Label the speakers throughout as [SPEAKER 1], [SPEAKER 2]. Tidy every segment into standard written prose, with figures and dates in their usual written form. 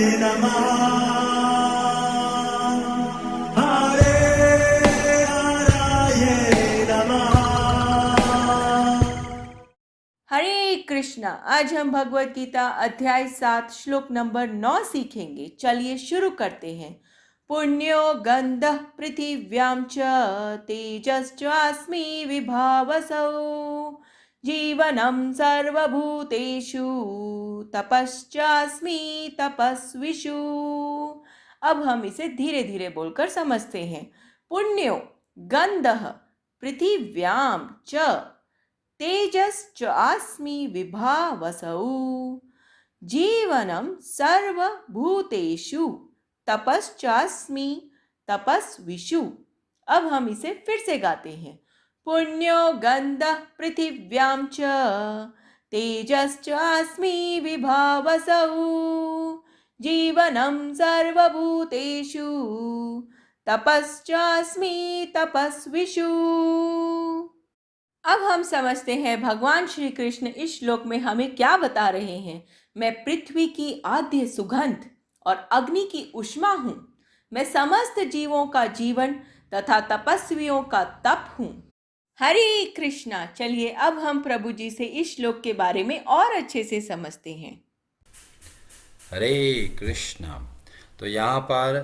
[SPEAKER 1] नमः हरे हराये नमः।
[SPEAKER 2] हरे कृष्णा। आज हम भगवत गीता अध्याय 7 श्लोक नंबर 9 सीखेंगे। चलिए शुरू करते हैं। पुण्यो गंधः पृथिव्यां च तेजश्चास्मि विभावसौ जीवनं सर्वभूतेषु तपश्चास्मि तपस्विषु। अब हम इसे धीरे धीरे बोलकर समझते हैं। पुण्यो गंधः पृथिव्यां च तेजश्चास्मि विभावसौ जीवनं सर्वभूतेषु तपश्चास्मि तपस्विषु। अब हम इसे फिर से गाते हैं। पुण्यो गंधः पृथिव्यां च तेजश्चास्मि विभावसौ जीवनं सर्वभूतेषु तपश्चास्मि तपस्विषु। अब हम समझते हैं भगवान श्री कृष्ण इस श्लोक में हमें क्या बता रहे हैं। मैं पृथ्वी की आद्य सुगंध और अग्नि की ऊष्मा हूँ। मैं समस्त जीवों का जीवन तथा तपस्वियों का तप हूँ। हरे कृष्णा। चलिए अब हम प्रभु जी से इस श्लोक के बारे में और अच्छे से समझते हैं।
[SPEAKER 3] हरे कृष्णा। तो यहाँ पर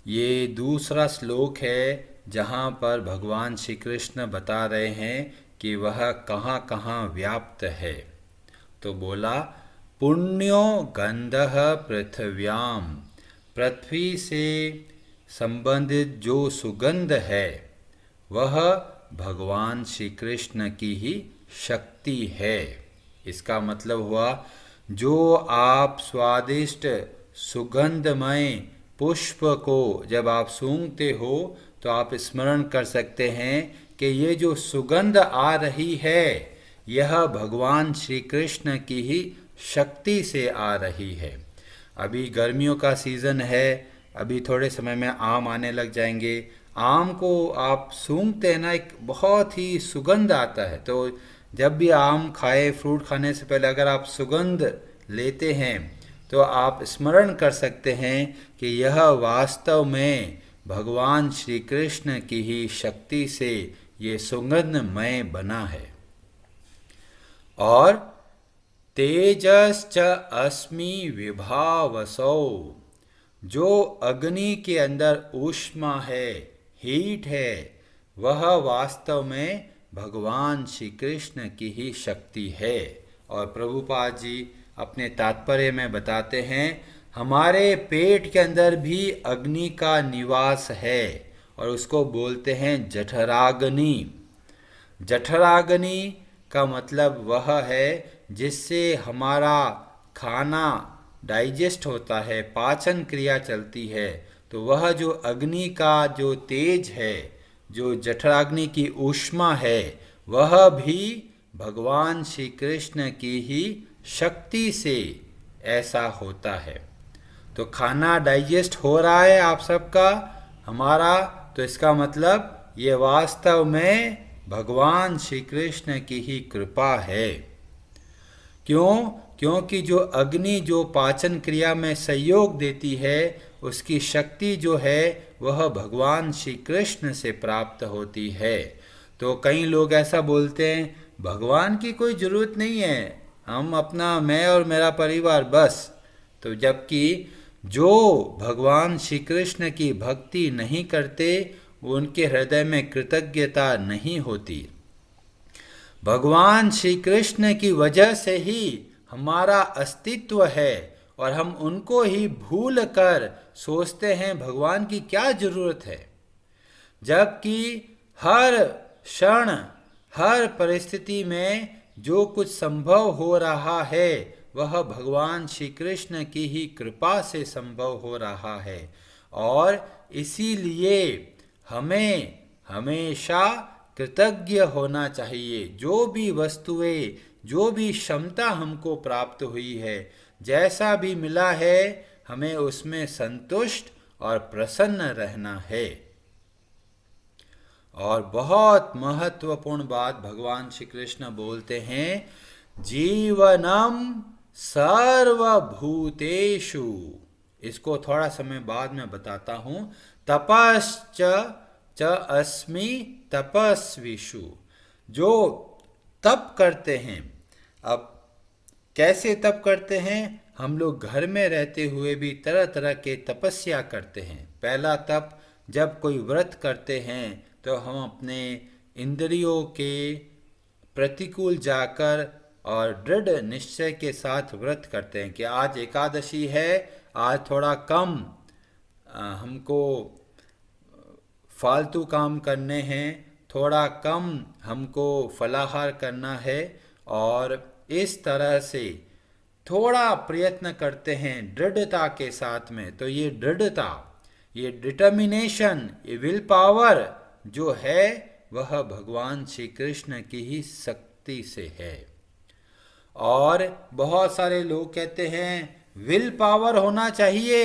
[SPEAKER 3] ये दूसरा श्लोक है जहाँ पर भगवान श्री कृष्ण बता रहे हैं कि वह कहाँ कहाँ व्याप्त है। तो बोला पुण्यो गंधः पृथिव्याम, पृथ्वी से संबंधित जो सुगंध है वह भगवान श्री कृष्ण की ही शक्ति है। इसका मतलब हुआ जो आप स्वादिष्ट सुगंधमय पुष्प को जब आप सूंघते हो तो आप स्मरण कर सकते हैं कि ये जो सुगंध आ रही है यह भगवान श्री कृष्ण की ही शक्ति से आ रही है। अभी गर्मियों का सीज़न है, अभी थोड़े समय में आम आने लग जाएंगे। आम को आप सूंघते हैं ना, एक बहुत ही सुगंध आता है। तो जब भी आम खाए, फ्रूट खाने से पहले अगर आप सुगंध लेते हैं तो आप स्मरण कर सकते हैं कि यह वास्तव में भगवान श्री कृष्ण की ही शक्ति से ये सुगंधमय बना है। और तेजश्च अस्मि विभावसौ, जो अग्नि के अंदर ऊष्मा है, हीट है, वह वास्तव में भगवान श्री कृष्ण की ही शक्ति है। और प्रभुपाद जी अपने तात्पर्य में बताते हैं हमारे पेट के अंदर भी अग्नि का निवास है और उसको बोलते हैं जठराग्नि। जठराग्नि का मतलब वह है जिससे हमारा खाना डाइजेस्ट होता है, पाचन क्रिया चलती है। तो वह जो अग्नि का जो तेज है, जो जठराग्नि की ऊष्मा है, वह भी भगवान श्री कृष्ण की ही शक्ति से ऐसा होता है। तो खाना डाइजेस्ट हो रहा है आप सबका, हमारा, तो इसका मतलब ये वास्तव में भगवान श्री कृष्ण की ही कृपा है। क्यों? क्योंकि जो अग्नि जो पाचन क्रिया में सहयोग देती है उसकी शक्ति जो है वह भगवान श्री कृष्ण से प्राप्त होती है। तो कई लोग ऐसा बोलते हैं भगवान की कोई ज़रूरत नहीं है, हम अपना, मैं और मेरा परिवार बस। तो जबकि जो भगवान श्री कृष्ण की भक्ति नहीं करते उनके हृदय में कृतज्ञता नहीं होती। भगवान श्री कृष्ण की वजह से ही हमारा अस्तित्व है और हम उनको ही भूल कर सोचते हैं भगवान की क्या ज़रूरत है। जबकि हर क्षण, हर परिस्थिति में जो कुछ संभव हो रहा है वह भगवान श्री कृष्ण की ही कृपा से संभव हो रहा है। और इसीलिए हमें हमेशा कृतज्ञ होना चाहिए। जो भी वस्तुएं, जो भी क्षमता हमको प्राप्त हुई है, जैसा भी मिला है, हमें उसमें संतुष्ट और प्रसन्न रहना है। और बहुत महत्वपूर्ण बात भगवान श्री कृष्ण बोलते हैं, जीवनम सर्वभूतेषु। इसको थोड़ा समय बाद में बताता हूँ। तपश्च च अस्मि तपस्विषु, जो तप करते हैं। अब कैसे तप करते हैं? हम लोग घर में रहते हुए भी तरह तरह के तपस्या करते हैं। पहला तप, जब कोई व्रत करते हैं तो हम अपने इंद्रियों के प्रतिकूल जाकर और दृढ़ निश्चय के साथ व्रत करते हैं कि आज एकादशी है, आज थोड़ा कम हमको फालतू काम करने हैं, थोड़ा कम हमको फलाहार करना है, और इस तरह से थोड़ा प्रयत्न करते हैं दृढ़ता के साथ में। तो ये दृढ़ता, ये डिटर्मिनेशन, ये विल पावर जो है वह भगवान श्री कृष्ण की ही शक्ति से है। और बहुत सारे लोग कहते हैं विल पावर होना चाहिए,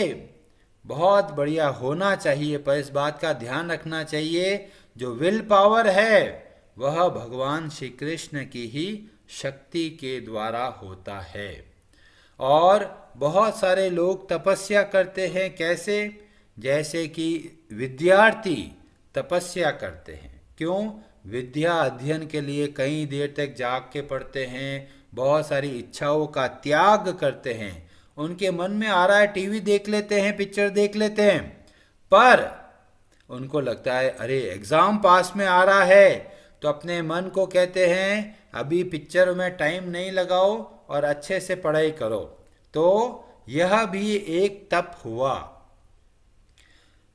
[SPEAKER 3] बहुत बढ़िया होना चाहिए, पर इस बात का ध्यान रखना चाहिए जो विल पावर है वह भगवान श्री कृष्ण की ही शक्ति के द्वारा होता है। और बहुत सारे लोग तपस्या करते हैं, कैसे? जैसे कि विद्यार्थी तपस्या करते हैं। क्यों? विद्या अध्ययन के लिए कई देर तक जाग के पढ़ते हैं, बहुत सारी इच्छाओं का त्याग करते हैं। उनके मन में आ रहा है टीवी देख लेते हैं, पिक्चर देख लेते हैं, पर उनको लगता है अरे एग्ज़ाम पास में आ रहा है, तो अपने मन को कहते हैं अभी पिक्चर में टाइम नहीं लगाओ और अच्छे से पढ़ाई करो। तो यह भी एक तप हुआ।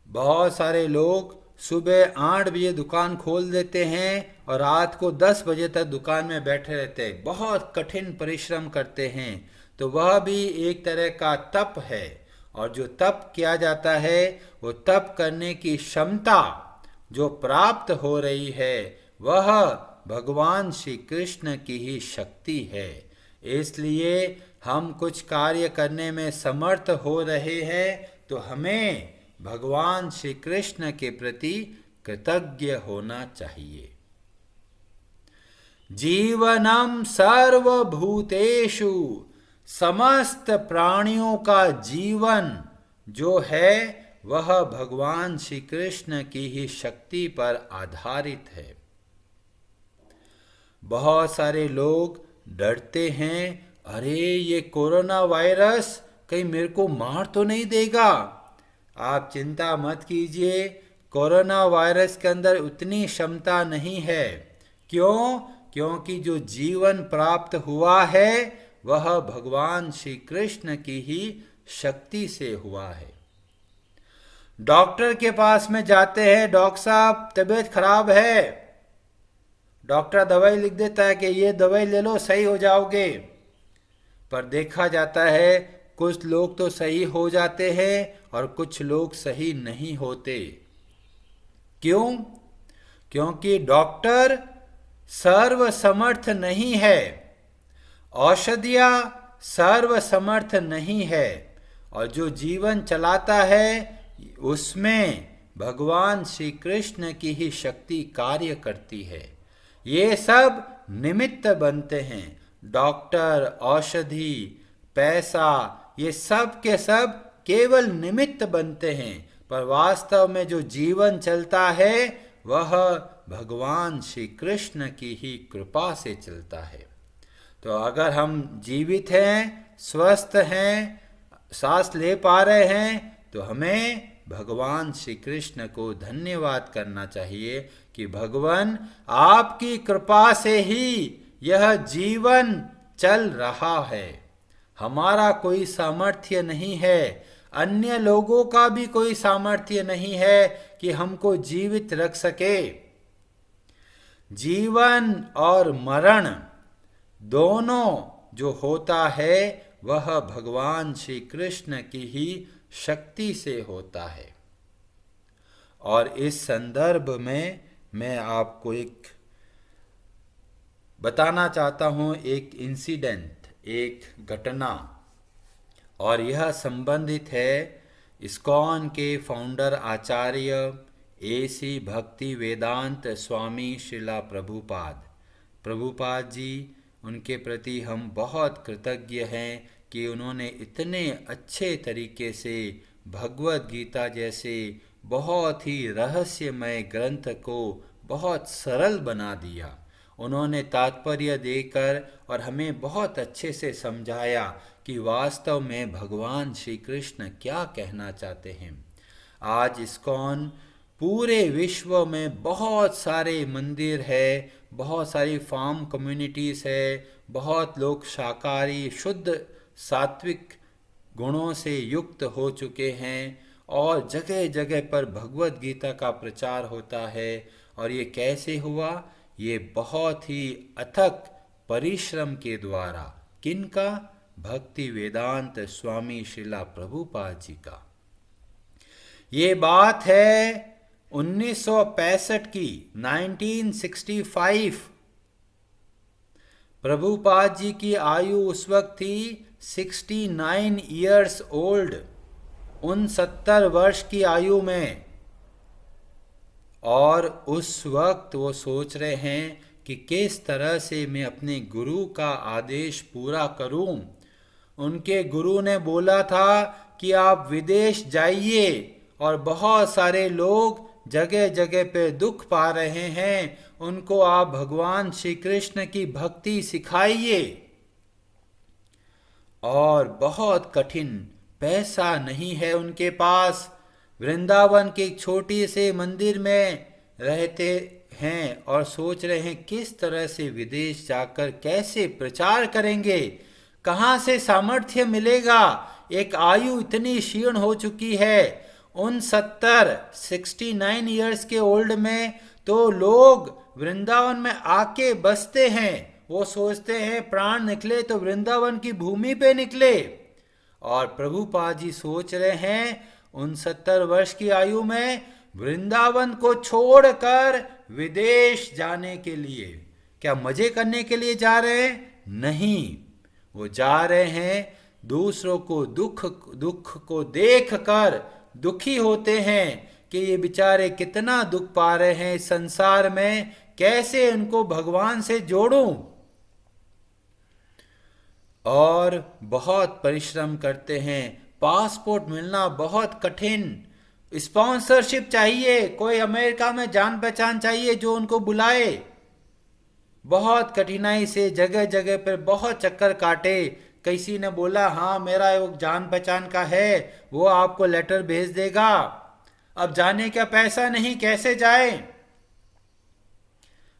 [SPEAKER 3] बहुत सारे लोग सुबह 8 बजे दुकान खोल देते हैं और रात को 10 बजे तक दुकान में बैठे रहते हैं, बहुत कठिन परिश्रम करते हैं। तो वह भी एक तरह का तप है। और जो तप किया जाता है वो तप करने की क्षमता जो प्राप्त हो रही है वह भगवान श्री कृष्ण की ही शक्ति है। इसलिए हम कुछ कार्य करने में समर्थ हो रहे हैं तो हमें भगवान श्री कृष्ण के प्रति कृतज्ञ होना चाहिए। जीवनम सर्वभूतेषु, समस्त प्राणियों का जीवन जो है वह भगवान श्री कृष्ण की ही शक्ति पर आधारित है। बहुत सारे लोग डरते हैं, अरे ये कोरोना वायरस कहीं मेरे को मार तो नहीं देगा। आप चिंता मत कीजिए, कोरोना वायरस के अंदर उतनी क्षमता नहीं है। क्यों? क्योंकि जो जीवन प्राप्त हुआ है वह भगवान श्री कृष्ण की ही शक्ति से हुआ है। डॉक्टर के पास में जाते हैं, डॉक्टर साहब तबीयत खराब है, डॉक्टर दवाई लिख देता है कि ये दवाई ले लो सही हो जाओगे। पर देखा जाता है कुछ लोग तो सही हो जाते हैं और कुछ लोग सही नहीं होते। क्यों? क्योंकि डॉक्टर सर्वसमर्थ नहीं है, औषधियाँ सर्वसमर्थ नहीं है, और जो जीवन चलाता है उसमें भगवान श्री कृष्ण की ही शक्ति कार्य करती है। ये सब निमित्त बनते हैं, डॉक्टर, औषधि, पैसा, ये सब के सब केवल निमित्त बनते हैं, पर वास्तव में जो जीवन चलता है वह भगवान श्री कृष्ण की ही कृपा से चलता है। तो अगर हम जीवित हैं, स्वस्थ हैं, सांस ले पा रहे हैं, तो हमें भगवान श्री कृष्ण को धन्यवाद करना चाहिए कि भगवान आपकी कृपा से ही यह जीवन चल रहा है। हमारा कोई सामर्थ्य नहीं है, अन्य लोगों का भी कोई सामर्थ्य नहीं है कि हमको जीवित रख सके। जीवन और मरण दोनों जो होता है वह भगवान श्री कृष्ण की ही शक्ति से होता है। और इस संदर्भ में मैं आपको एक बताना चाहता हूँ, एक इंसिडेंट, एक घटना, और यह संबंधित है इस्कॉन के फाउंडर आचार्य एसी भक्ति वेदांत स्वामी श्रीला प्रभुपाद जी, उनके प्रति हम बहुत कृतज्ञ हैं कि उन्होंने इतने अच्छे तरीके से भगवत गीता जैसे बहुत ही रहस्यमय ग्रंथ को बहुत सरल बना दिया। उन्होंने तात्पर्य देकर और हमें बहुत अच्छे से समझाया कि वास्तव में भगवान श्री कृष्ण क्या कहना चाहते हैं। आज इस्कॉन पूरे विश्व में बहुत सारे मंदिर है, बहुत सारी फार्म कम्युनिटीज़ है, बहुत लोग शाकाहारी शुद्ध सात्विक गुणों से युक्त हो चुके हैं और जगह जगह पर भगवत गीता का प्रचार होता है। और ये कैसे हुआ? ये बहुत ही अथक परिश्रम के द्वारा। किनका? भक्ति वेदांत स्वामी श्रीला प्रभुपाद जी का। ये बात है 1965 की, 1965। प्रभुपाद जी की आयु उस वक्त थी 69 ईयर्स ओल्ड, 69 वर्ष की आयु में। और उस वक्त वो सोच रहे हैं कि किस तरह से मैं अपने गुरु का आदेश पूरा करूं। उनके गुरु ने बोला था कि आप विदेश जाइए और बहुत सारे लोग जगह जगह पे दुख पा रहे हैं, उनको आप भगवान श्री कृष्ण की भक्ति सिखाइए। और बहुत कठिन, पैसा नहीं है उनके पास, वृंदावन के एक छोटी से मंदिर में रहते हैं और सोच रहे हैं किस तरह से विदेश जाकर कैसे प्रचार करेंगे, कहाँ से सामर्थ्य मिलेगा। एक आयु इतनी क्षीण हो चुकी है, 69 ईयर्स के ओल्ड में तो लोग वृंदावन में आके बसते हैं। वो सोचते हैं प्राण निकले तो वृंदावन की भूमि पे निकले। और प्रभुपाद जी सोच रहे हैं 69 वर्ष की आयु में वृंदावन को छोड़कर विदेश जाने के लिए। क्या मजे करने के लिए जा रहे हैं? नहीं, वो जा रहे हैं दूसरों को दुख को देखकर दुखी होते हैं कि ये बेचारे कितना दुख पा रहे हैं इस संसार में, कैसे उनको भगवान से जोड़ूं। और बहुत परिश्रम करते हैं, पासपोर्ट मिलना बहुत कठिन, स्पॉन्सरशिप चाहिए, कोई अमेरिका में जान पहचान चाहिए जो उनको बुलाए। बहुत कठिनाई से जगह जगह पर बहुत चक्कर काटे। किसी ने बोला हाँ मेरा एक जान पहचान का है, वो आपको लेटर भेज देगा। अब जाने का पैसा नहीं, कैसे जाए?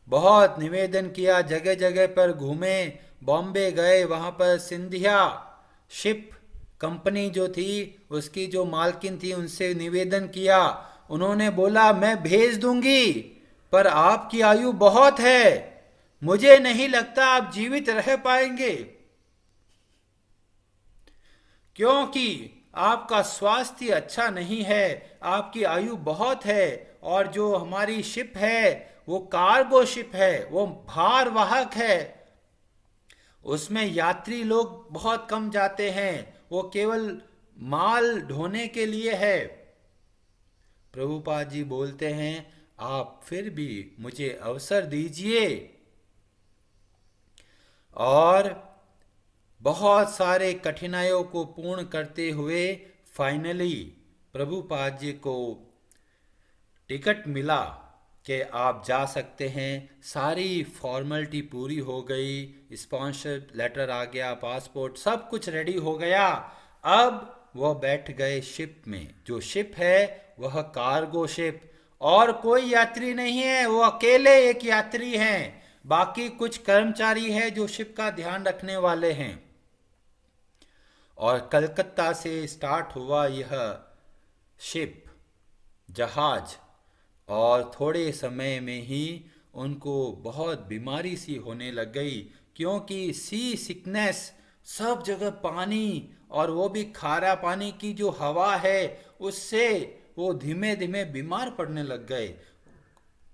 [SPEAKER 3] बहुत निवेदन किया, जगह जगह पर घूमे, बॉम्बे गए, वहां पर सिंधिया शिप कंपनी जो थी उसकी जो मालकिन थी उनसे निवेदन किया। उन्होंने बोला मैं भेज दूंगी पर आपकी आयु बहुत है, मुझे नहीं लगता आप जीवित रह पाएंगे, क्योंकि आपका स्वास्थ्य अच्छा नहीं है, आपकी आयु बहुत है। और जो हमारी शिप है वो कार्गो शिप है, वो भार वाहक है, उसमें यात्री लोग बहुत कम जाते हैं, वो केवल माल ढोने के लिए है। प्रभुपाद जी बोलते हैं आप फिर भी मुझे अवसर दीजिए। और बहुत सारे कठिनाइयों को पूर्ण करते हुए फाइनली प्रभुपाद जी को टिकट मिला कि आप जा सकते हैं। सारी फॉर्मेलिटी पूरी हो गई, स्पॉन्सर लेटर आ गया, पासपोर्ट सब कुछ रेडी हो गया। अब वह बैठ गए शिप में। जो शिप है वह कार्गो शिप, और कोई यात्री नहीं है, वो अकेले एक यात्री हैं, बाकी कुछ कर्मचारी है जो शिप का ध्यान रखने वाले हैं। और कलकत्ता से स्टार्ट हुआ यह शिप, जहाज, और थोड़े समय में ही उनको बहुत बीमारी सी होने लग गई, क्योंकि सी सिकनेस, सब जगह पानी, और वो भी खारा पानी की जो हवा है उससे वो धीमे धीमे बीमार पड़ने लग गए।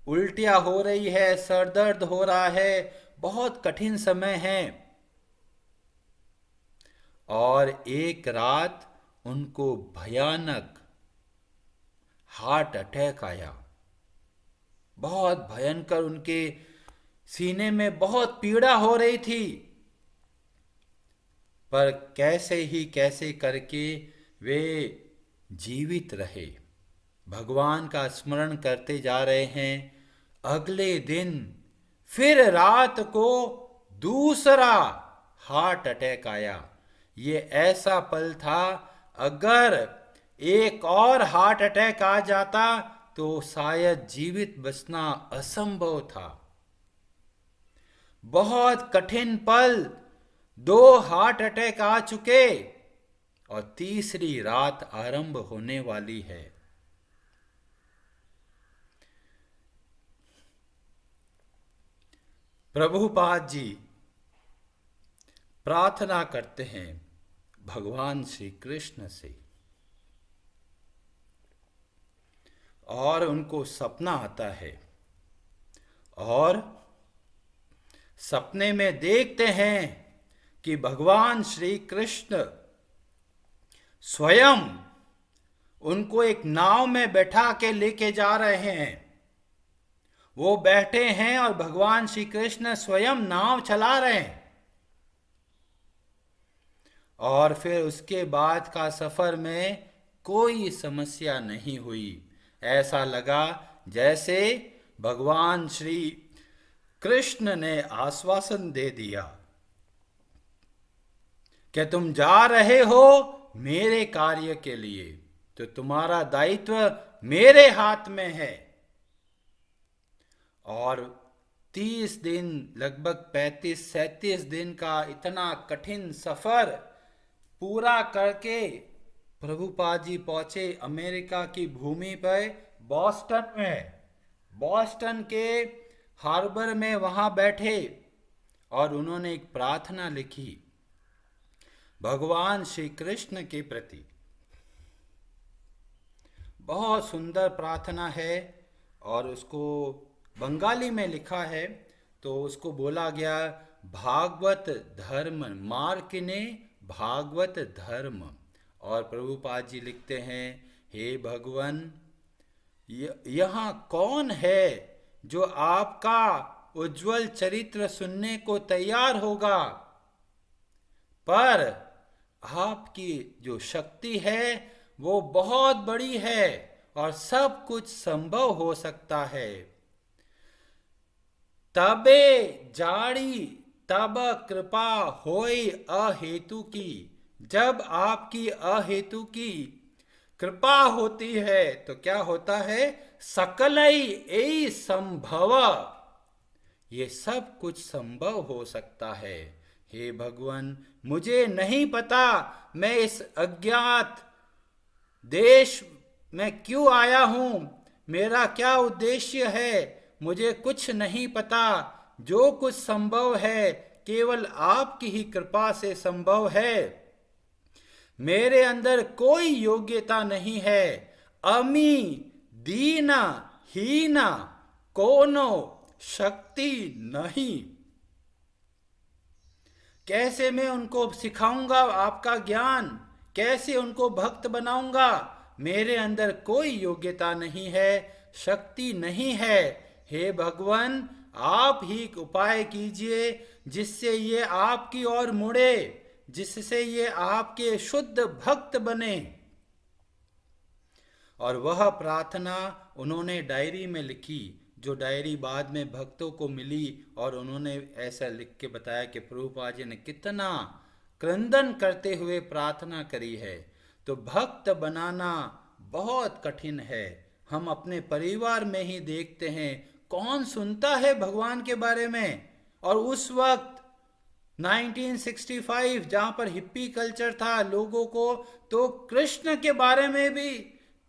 [SPEAKER 3] उल्टियाँ हो रही है, सर दर्द हो रहा है, बहुत कठिन समय है। और एक रात उनको भयानक हार्ट अटैक आया, बहुत भयंकर, उनके सीने में बहुत पीड़ा हो रही थी। पर कैसे करके वे जीवित रहे, भगवान का स्मरण करते जा रहे हैं। अगले दिन फिर रात को दूसरा हार्ट अटैक आया। ये ऐसा पल था, अगर एक और हार्ट अटैक आ जाता तो शायद जीवित बचना असंभव था। बहुत कठिन पल, 2 हार्ट अटैक आ चुके और तीसरी रात आरंभ होने वाली है। प्रभुपाद जी प्रार्थना करते हैं भगवान श्री कृष्ण से, और उनको सपना आता है और सपने में देखते हैं कि भगवान श्री कृष्ण स्वयं उनको एक नाव में बैठा के लेके जा रहे हैं। वो बैठे हैं और भगवान श्री कृष्ण स्वयं नाव चला रहे हैं। और फिर उसके बाद का सफर में कोई समस्या नहीं हुई। ऐसा लगा जैसे भगवान श्री कृष्ण ने आश्वासन दे दिया कि तुम जा रहे हो मेरे कार्य के लिए, तो तुम्हारा दायित्व मेरे हाथ में है। और 30 दिन, लगभग 35-37 दिन का इतना कठिन सफर पूरा करके प्रभुपाद जी पहुंचे अमेरिका की भूमि पर, बॉस्टन में। बॉस्टन के हार्बर में वहां बैठे और उन्होंने एक प्रार्थना लिखी भगवान श्री कृष्ण के प्रति। बहुत सुंदर प्रार्थना है और उसको बंगाली में लिखा है। तो उसको बोला गया, भागवत धर्म मार्किने भागवत धर्म। और प्रभुपाद जी लिखते हैं, हे भगवान, यहाँ कौन है जो आपका उज्जवल चरित्र सुनने को तैयार होगा, पर आपकी जो शक्ति है वो बहुत बड़ी है और सब कुछ संभव हो सकता है। तबे जाड़ी तब कृपा होय अहेतु की। जब आपकी अहेतु की कृपा होती है तो क्या होता है, सकलई ए संभव, ये सब कुछ संभव हो सकता है। हे भगवान, मुझे नहीं पता मैं इस अज्ञात देश में क्यों आया हूं, मेरा क्या उद्देश्य है, मुझे कुछ नहीं पता। जो कुछ संभव है केवल आपकी ही कृपा से संभव है। मेरे अंदर कोई योग्यता नहीं है। अमी दीना हीना कोनो शक्ति नहीं। कैसे मैं उनको सिखाऊंगा आपका ज्ञान, कैसे उनको भक्त बनाऊंगा? मेरे अंदर कोई योग्यता नहीं है, शक्ति नहीं है। हे भगवान, आप ही उपाय कीजिए जिससे ये आपकी ओर मुड़े, जिससे ये आपके शुद्ध भक्त बने। और वह प्रार्थना उन्होंने डायरी में लिखी, जो डायरी बाद में भक्तों को मिली, और उन्होंने ऐसा लिख के बताया कि प्रभुपाद जी ने कितना क्रंदन करते हुए प्रार्थना करी है। तो भक्त बनाना बहुत कठिन है। हम अपने परिवार में ही देखते हैं कौन सुनता है भगवान के बारे में। और उस वक्त 1965 जहां पर हिप्पी कल्चर था, लोगों को तो कृष्ण के बारे में भी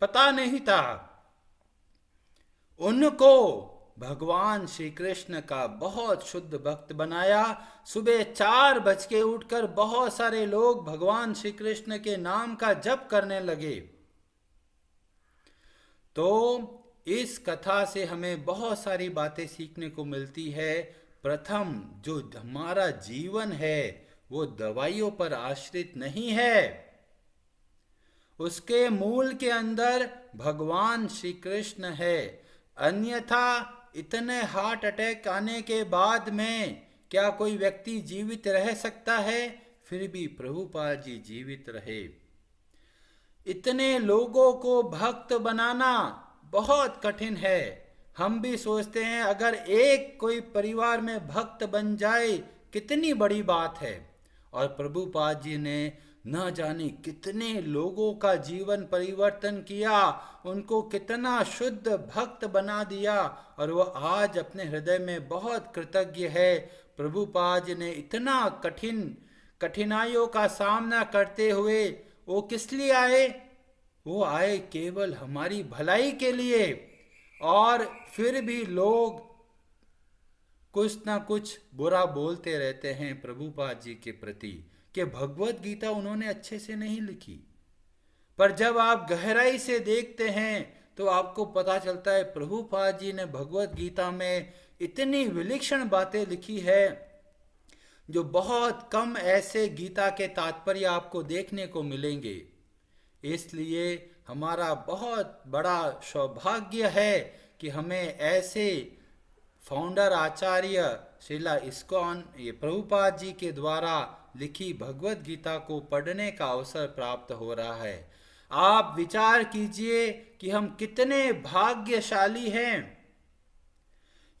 [SPEAKER 3] पता नहीं था। उनको भगवान श्री कृष्ण का बहुत शुद्ध भक्त बनाया। सुबह 4 बज के उठकर बहुत सारे लोग भगवान श्री कृष्ण के नाम का जप करने लगे। तो इस कथा से हमें बहुत सारी बातें सीखने को मिलती है। प्रथम, जो हमारा जीवन है वो दवाइयों पर आश्रित नहीं है। उसके मूल के अंदर भगवान श्री कृष्ण है। अन्यथा इतने हार्ट अटैक आने के बाद में क्या कोई व्यक्ति जीवित रह सकता है? फिर भी प्रभुपाद जी जीवित रहे। इतने लोगों को भक्त बनाना बहुत कठिन है। हम भी सोचते हैं अगर एक कोई परिवार में भक्त बन जाए कितनी बड़ी बात है। और प्रभुपाद जी ने न जाने कितने लोगों का जीवन परिवर्तन किया, उनको कितना शुद्ध भक्त बना दिया, और वो आज अपने हृदय में बहुत कृतज्ञ है। प्रभुपाद जी ने इतना कठिनाइयों का सामना करते हुए वो किस लिए आए? वो आए केवल हमारी भलाई के लिए। और फिर भी लोग कुछ ना कुछ बुरा बोलते रहते हैं प्रभुपाद जी के प्रति कि भगवत गीता उन्होंने अच्छे से नहीं लिखी। पर जब आप गहराई से देखते हैं तो आपको पता चलता है प्रभुपाद जी ने भगवत गीता में इतनी विलक्षण बातें लिखी है जो बहुत कम ऐसे गीता के तात्पर्य आपको देखने को मिलेंगे। इसलिए हमारा बहुत बड़ा सौभाग्य है कि हमें ऐसे फाउंडर आचार्य श्रीला इस्कॉन ये प्रभुपाद जी के द्वारा लिखी भगवत गीता को पढ़ने का अवसर प्राप्त हो रहा है। आप विचार कीजिए कि हम कितने भाग्यशाली हैं।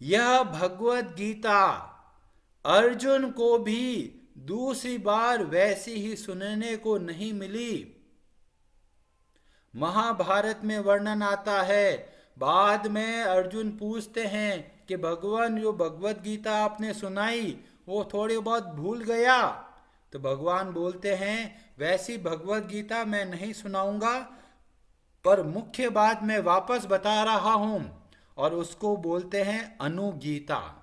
[SPEAKER 3] यह भगवत गीता अर्जुन को भी दूसरी बार वैसी ही सुनने को नहीं मिली। महाभारत में वर्णन आता है, बाद में अर्जुन पूछते हैं कि भगवान जो भगवत गीता आपने सुनाई वो थोड़ी बहुत भूल गया। तो भगवान बोलते हैं वैसी भगवत गीता मैं नहीं सुनाऊंगा, पर मुख्य बात मैं वापस बता रहा हूं, और उसको बोलते हैं अनुगीता।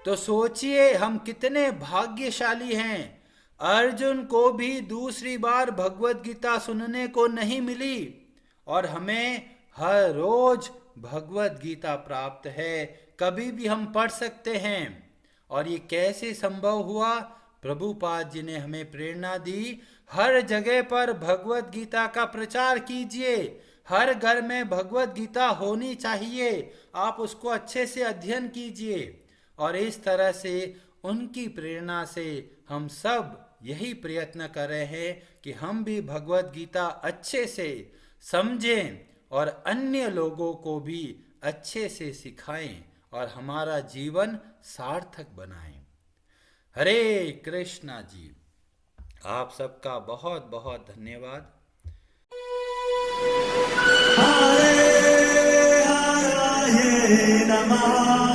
[SPEAKER 3] तो सोचिए हम कितने भाग्यशाली हैं। अर्जुन को भी दूसरी बार भगवत गीता सुनने को नहीं मिली और हमें हर रोज भगवत गीता प्राप्त है। कभी भी हम पढ़ सकते हैं। और ये कैसे संभव हुआ? प्रभुपाद जी ने हमें प्रेरणा दी, हर जगह पर भगवत गीता का प्रचार कीजिए। हर घर में भगवत गीता होनी चाहिए। आप उसको अच्छे से अध्ययन कीजिए। और इस तरह से उनकी प्रेरणा से हम सब यही प्रयत्न कर रहे हैं कि हम भी भगवत गीता अच्छे से समझें और अन्य लोगों को भी अच्छे से सिखाएं और हमारा जीवन सार्थक बनाएं। हरे कृष्णा जी, आप सबका बहुत बहुत धन्यवाद।
[SPEAKER 1] हरे हराये नमः।